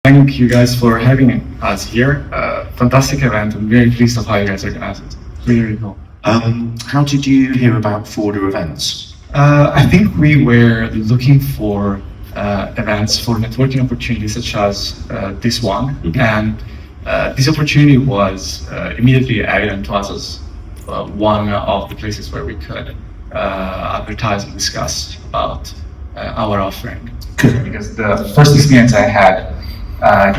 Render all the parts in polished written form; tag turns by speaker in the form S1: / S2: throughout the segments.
S1: thank you guys for having us here. Fantastic event. I'm very pleased of how you guys organized it. Really, really cool.
S2: How did you hear about Forwarder events?
S1: I think we were looking for events for networking opportunities such as this one, and this opportunity was immediately evident to us as one of the places where we could advertise and discuss about our offering. Because the first experience I had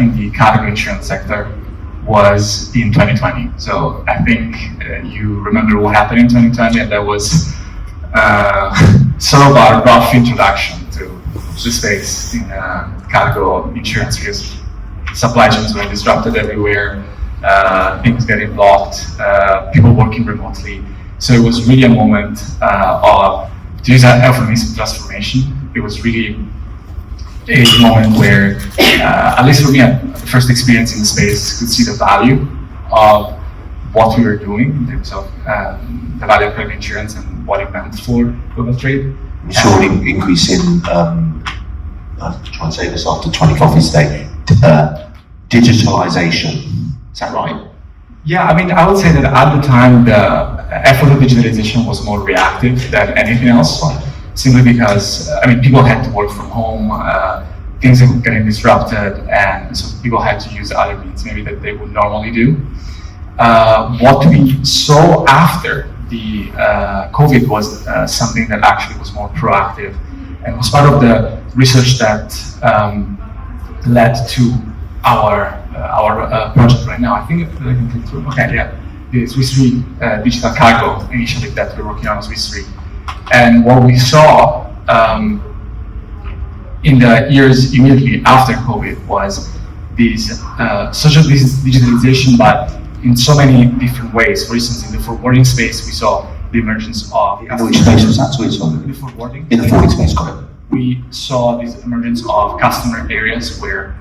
S1: in the category insurance sector was in 2020. So I think you remember what happened in 2020, and that was sort of a rough introduction to the space in category insurance, because supply chains were disrupted everywhere, things getting blocked, people working remotely. So it was really a moment of, to use that euphemism, transformation. It was really a moment where, at least for me, the first experience in the space, could see the value of what we were doing in terms of the value of credit insurance and what it meant for global trade.
S2: We saw an increase in, I'll try and say this after 20 coffees today, digitalization. Is that right?
S1: Yeah, I mean, I would say that at the time, the effort of digitalization was more reactive than anything else. Simply because, people had to work from home, things were getting disrupted, and so people had to use other means maybe that they would normally do. What we saw after the COVID was something that actually was more proactive, and was part of the research that led to our project right now. I think I can click through. Okay, yeah, the Swiss Re Digital Cargo initiative that we're working on at Swiss Re. And what we saw in the years immediately after COVID was this social digitalization, but in so many different ways. For instance, in the forwarding space, we saw the emergence of...
S2: In which space was that?
S1: In the forwarding.
S2: In the forwarding space, got it.
S1: We saw this emergence of customer areas where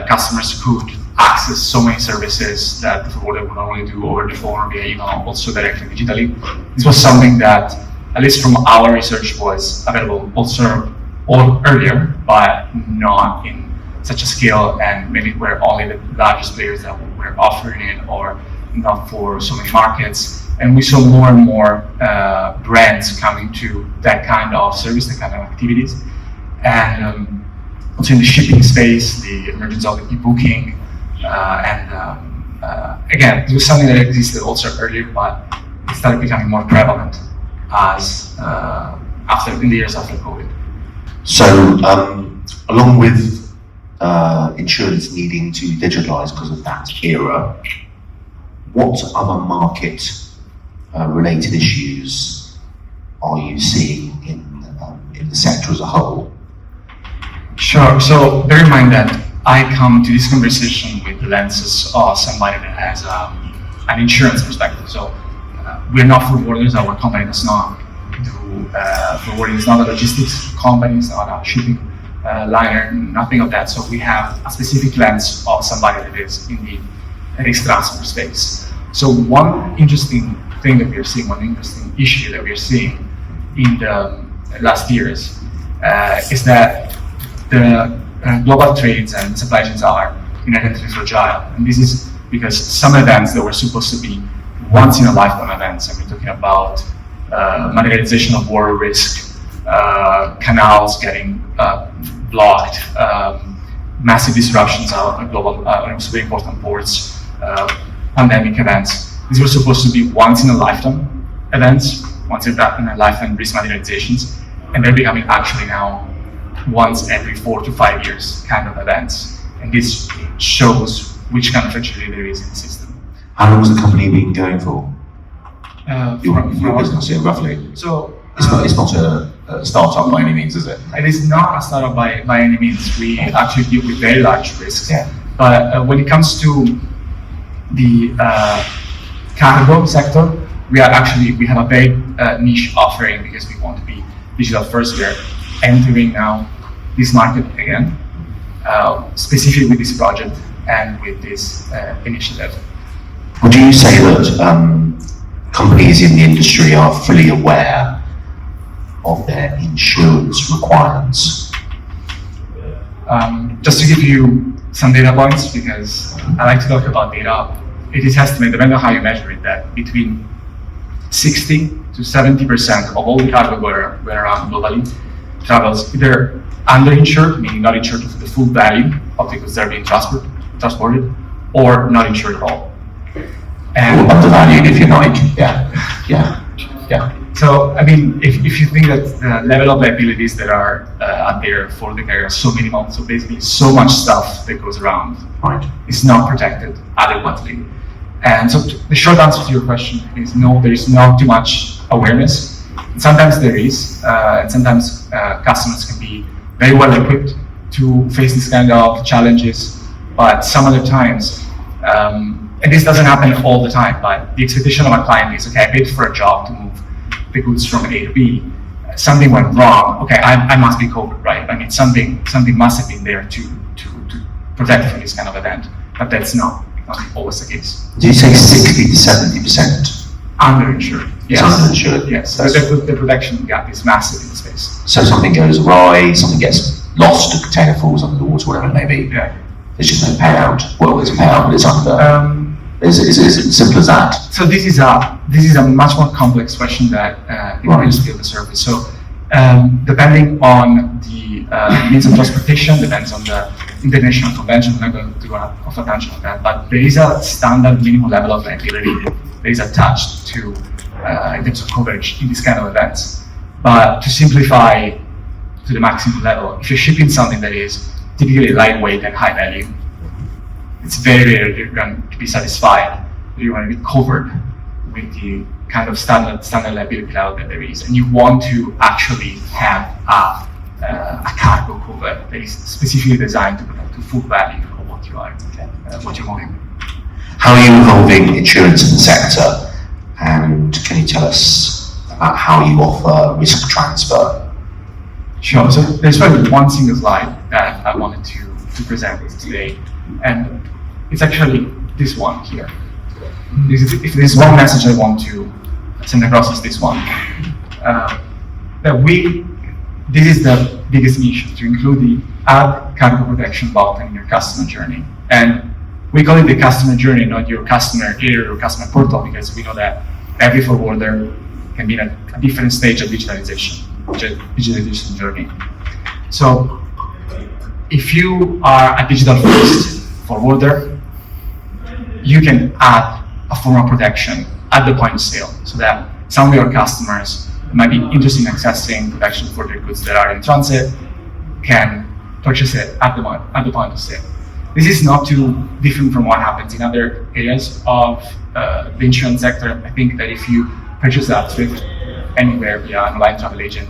S1: customers could access so many services that the forwarder would normally do over the phone or via email, also directly digitally. This was something that, at least from our research, was available also earlier, but not in such a scale, and maybe were only the largest players that were offering it, or not for so many markets. And we saw more and more brands coming to that kind of service, that kind of activities. And also in the shipping space, the emergence of the e-booking, again, it was something that existed also earlier, but it started becoming more prevalent as in the years after COVID.
S2: So, along with insurance needing to digitalize because of that era, what other market related issues are you seeing in the sector as a whole?
S1: Sure. So bear in mind that I come to this conversation with the lenses of somebody that has an insurance perspective. So we're not forwarders. Our company does not do forwarding. It's not a logistics company. It's not a shipping liner. Nothing of that. So we have a specific lens of somebody that is in the risk transfer space. So one interesting thing that we are seeing, one interesting issue that we are seeing in the last years is that the global trades and supply chains are inherently fragile. And this is because some events that were supposed to be once in a lifetime events, and we're talking about materialization of war risk, canals getting blocked, massive disruptions of global, very important ports, pandemic events. These were supposed to be once in a lifetime events, once in a lifetime risk materializations, and they're becoming actually now once every 4 to 5 years kind of events. And this shows which kind of fragility there is in the system.
S2: How long has the company been going for? Your business, yeah, roughly.
S1: So
S2: it's not a startup by any means, is it?
S1: It is not a startup by any means. We actually deal with very large risks.
S2: Yeah.
S1: But when it comes to the cargo sector, we have a very niche offering because we want to be digital first. We are entering now this market again, specifically with this project and with this initiative.
S2: Would you say that companies in the industry are fully aware of their insurance requirements?
S1: Just to give you some data points because I like to talk about data. It is estimated, depending on how you measure it, that between 60 to 70% of all the cargo going around globally travels either underinsured, meaning not insured for the full value of the goods that are being transported, or not insured at all.
S2: Or undervalued if you're not. Yeah.
S1: So, I mean, if you think that the level of liabilities that are out there for the carrier are so minimal, so basically so much stuff that goes around is not protected adequately. And so the short answer to your question is no, there is not too much awareness. Sometimes there is, and sometimes customers can be very well equipped to face this kind of challenges, but some other times, and this doesn't happen all the time, but the expectation of a client is, okay, I paid for a job to move the goods from A to B, something went wrong, okay, I must be covered, right? I mean, something must have been there to protect from this kind of event, but that's not always the case.
S2: Do you say 60 to 70%?
S1: Underinsured. Yes.
S2: It's underinsured.
S1: Yes. The protection gap is massive in the space.
S2: So something goes awry, something gets lost, a container falls under the water, whatever it may be.
S1: Yeah.
S2: There's just no payout. Well, there's a payout, but it's under. Is it as simple as that?
S1: So this is a much more complex question that is still the surface. So depending on the means of transportation, depends on the international convention. I'm not going to go off a tangent on that, but there is a standard minimum level of liability that is attached to in terms of coverage in these kind of events. But to simplify to the maximum level, if you're shipping something that is typically lightweight and high value, it's very rare that you're going to be satisfied that you're going to be covered with the kind of standard liability level that there is, and you want to actually have a cargo cover that is specifically designed to protect the full value of what you are, what you're moving.
S2: How are you involving insurance in the sector, and can you tell us about how you offer risk transfer?
S1: Sure. So there's probably one single slide that I wanted to present today, and it's actually this one here. If there's one message I want to send across, is this one. This is the biggest mission, to include the add cargo protection button in your customer journey. And we call it the customer journey, not your customer area or customer portal, because we know that every forwarder can be at a different stage of digitalization journey. So if you are a digital first forwarder, you can add a form of protection at the point of sale, so that some of your customers might be interested in accessing protection for their goods that are in transit can purchase it at the point of sale. This is not too different from what happens in other areas of the insurance sector. I think that if you purchase that thrift anywhere via an online travel agent,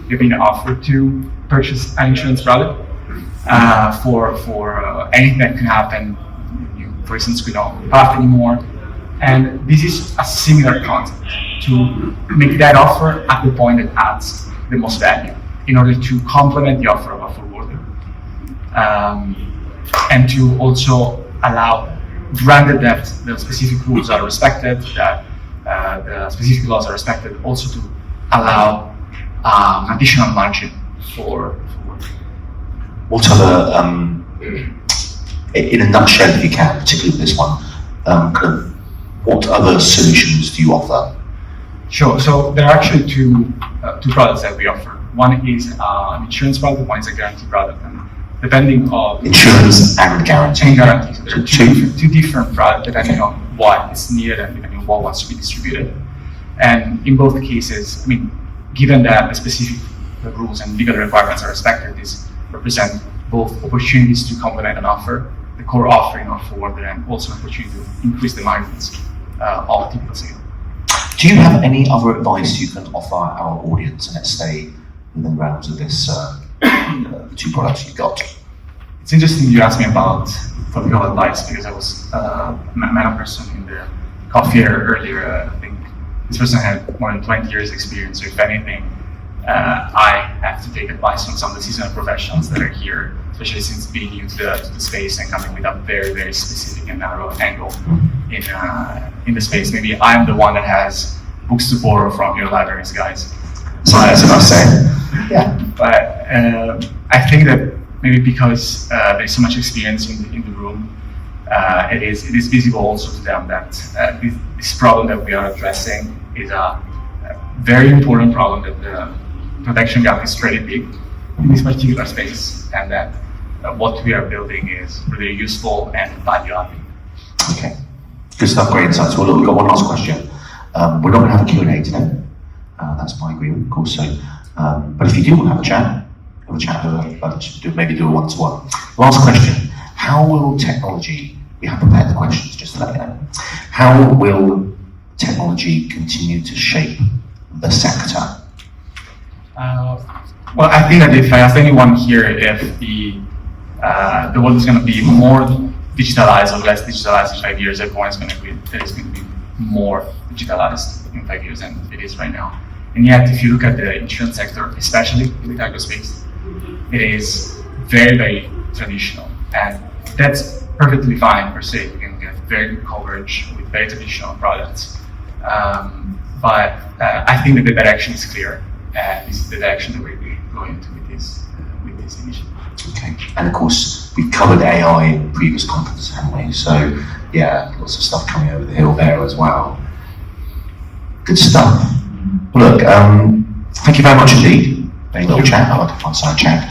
S1: you're being offered to purchase an insurance product for anything that can happen. You, for instance, could not path anymore. And this is a similar concept, to make that offer at the point that adds the most value in order to complement the offer of a forwarder. And to also allow, granted that the specific rules are respected, that the specific laws are respected, also to allow additional margin for forwarder.
S2: What other, in a nutshell if you can, particularly with this one, what other solutions do you offer?
S1: Sure. So there are actually two products that we offer. One is an insurance product, one is a guarantee product. And depending on
S2: insurance and guarantee.
S1: And guarantee. So there are two different products depending on what is needed and depending on what wants to be distributed. And in both cases, I mean, given that the specific rules and legal requirements are respected, these represent both opportunities to complement an offer, the core offering of forwarder, and also an opportunity to increase the margins of a typical sale.
S2: Do you have any other advice you can offer our audience, and let's stay within the realms of this two products you've got?
S1: It's interesting you asked me about political advice, because I was met a person in the coffee earlier. I think this person had more than 20 years experience, so if anything, I have to take advice from some of the seasonal professionals that are here, especially since being new to the space and coming with a very, very specific and narrow angle in the space. Maybe I'm the one that has books to borrow from your libraries, guys.
S2: So that's what I say.
S1: Yeah, but I think that maybe because there's so much experience in the room, it is visible also to them that this problem that we are addressing is a very important problem, that the protection gap is pretty big in this particular space, and that what we are building is really useful and value-adding.
S2: Okay, good stuff, great insights. Well, look, we've got one last question. We're not going to have a Q&A today. That's my agreement, of course. So, but if you do want to have a chat, maybe do a one-to-one. Last question: how will technology? We have prepared the questions, just to let you know. How will technology continue to shape the sector?
S1: Well, I think that if I ask anyone here if the world is going to be more digitalized or less digitalized in 5 years, everyone is going to agree that it's going to be more digitalized in 5 years than it is right now. And yet, if you look at the insurance sector, especially in the cargo space, it is very, very traditional. And that's perfectly fine per se. You can get very good coverage with very traditional products. But I think that the direction is clear. And this is the direction that we're going into with this initiative.
S2: Okay, and of course, we've covered AI in previous conferences, haven't we? So, yeah, lots of stuff coming over the hill there as well. Good stuff. Well, look, thank you very much indeed. Very little chat, I like a fun side chat.